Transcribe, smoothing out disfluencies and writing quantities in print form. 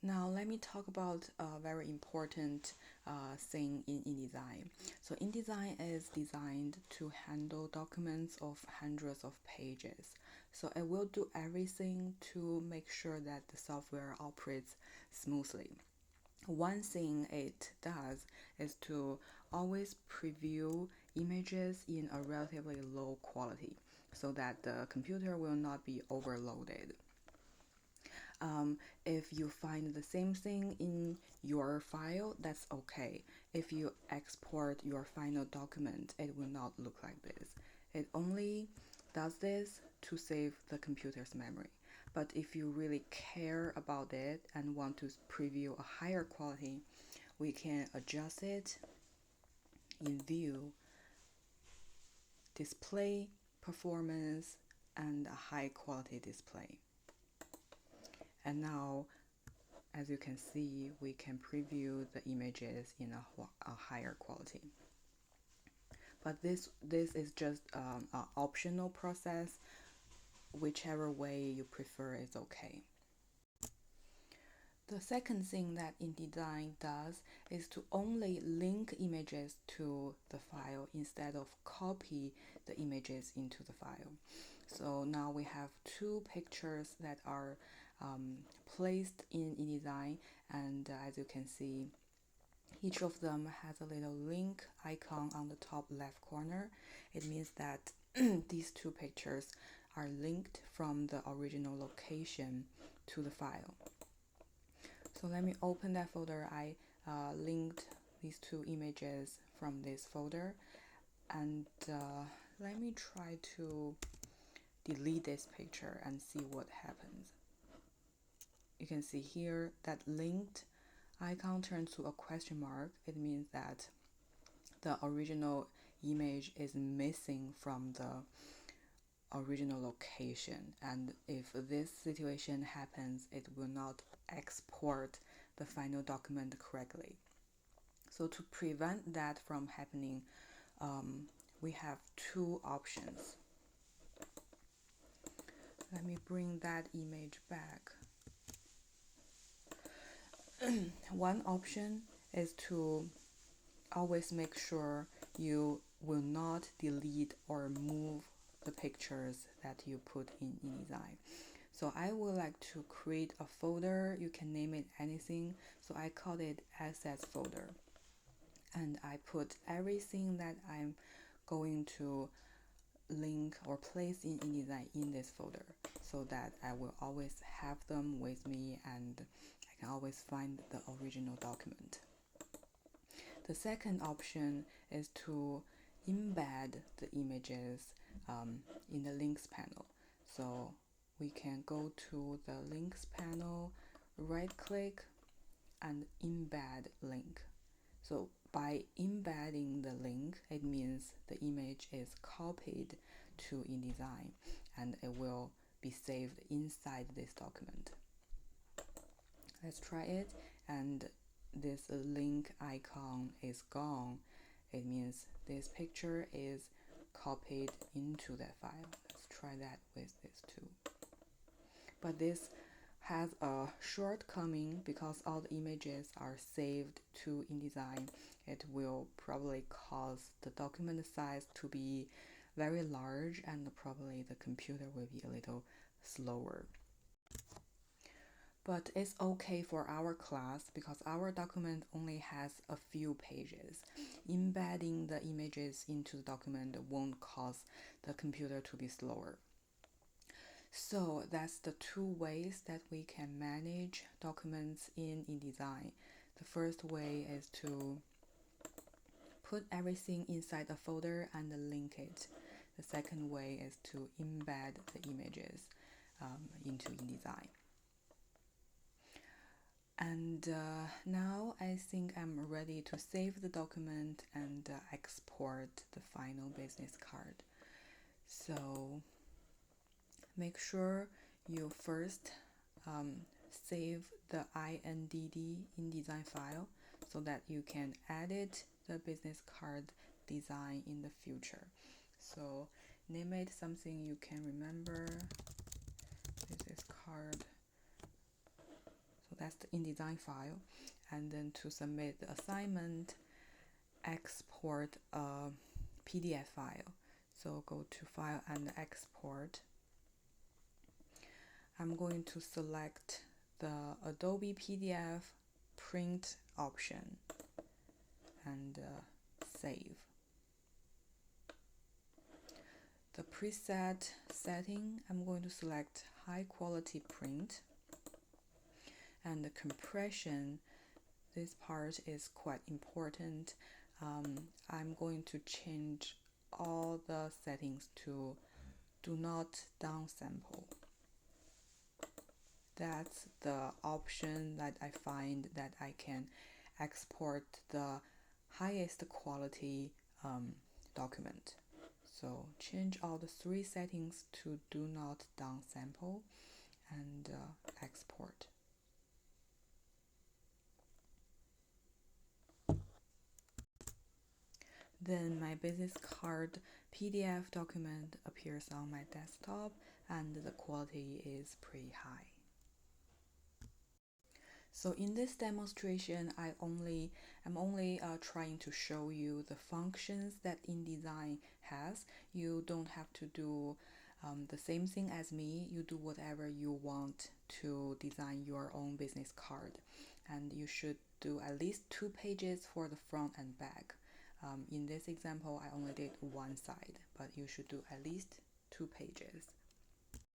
Now let me talk about a very important thing in InDesign. So InDesign is designed to handle documents of hundreds of pages. So it will do everything to make sure that the software operates smoothly. One thing it does is to always preview images in a relatively low quality so that the computer will not be overloaded. If you find the same thing in your file, that's okay. If you export your final document, it will not look like this. It only does this to save the computer's memory. But if you really care about it and want to preview a higher quality, we can adjust it in View, Display, Performance, and a high quality display. And now, as you can see, we can preview the images in a higher quality. But this is just an optional process. Whichever way you prefer is okay. The second thing that InDesign does is to only link images to the file instead of copy the images into the file. So now we have two pictures that are placed in InDesign, and as you can see, each of them has a little link icon on the top left corner. It means that these two pictures are linked from the original location to the file. So let me open that folder. I linked these two images from this folder, and let me try to delete this picture and see what happens. You can see here that linked icon turns to a question mark. It means that the original image is missing from the original location, and if this situation happens, it will not export the final document correctly. So to prevent that from happening, we have two options. Let me bring that image back. One option is to always make sure you will not delete or move the pictures that you put in InDesign. So I would like to create a folder. You can name it anything. So I called it assets folder. And I put everything that I'm going to link or place in InDesign in this folder so that I will always have them with me and I can always find the original document. The second option is to embed the images in the links panel. So we can go to the links panel, right click, and embed link. So by embedding the link, it means the image is copied to InDesign and it will be saved inside this document. Let's try it, and this link icon is gone. It means this picture is copied into that file. Let's try that with this too. But this has a shortcoming because all the images are saved to InDesign. It will probably cause the document size to be very large and probably the computer will be a little slower. But it's okay for our class because our document only has a few pages. Embedding the images into the document won't cause the computer to be slower. So that's the two ways that we can manage documents in InDesign. The first way is to put everything inside a folder and link it. The second way is to embed the images into InDesign. And now I think I'm ready to save the document and export the final business card. So make sure you first save the INDD file so that you can edit the business card design in the future. So name it something you can remember. Business card. So that's the InDesign file. And then to submit the assignment, export a PDF file. So go to File and Export. I'm going to select the Adobe PDF print option and save. The preset setting, I'm going to select high quality print, and the compression, this part is quite important. I'm going to change all the settings to do not downsample. That's the option that I find that I can export the highest quality document. So change all the 3 settings to do not downsample and export. Then my business card PDF document appears on my desktop and the quality is pretty high. So in this demonstration, I'm only trying to show you the functions that InDesign has. You don't have to do the same thing as me. You do whatever you want to design your own business card. And you should do at least 2 pages for the front and back. In this example, I only did one side, but you should do at least 2 pages.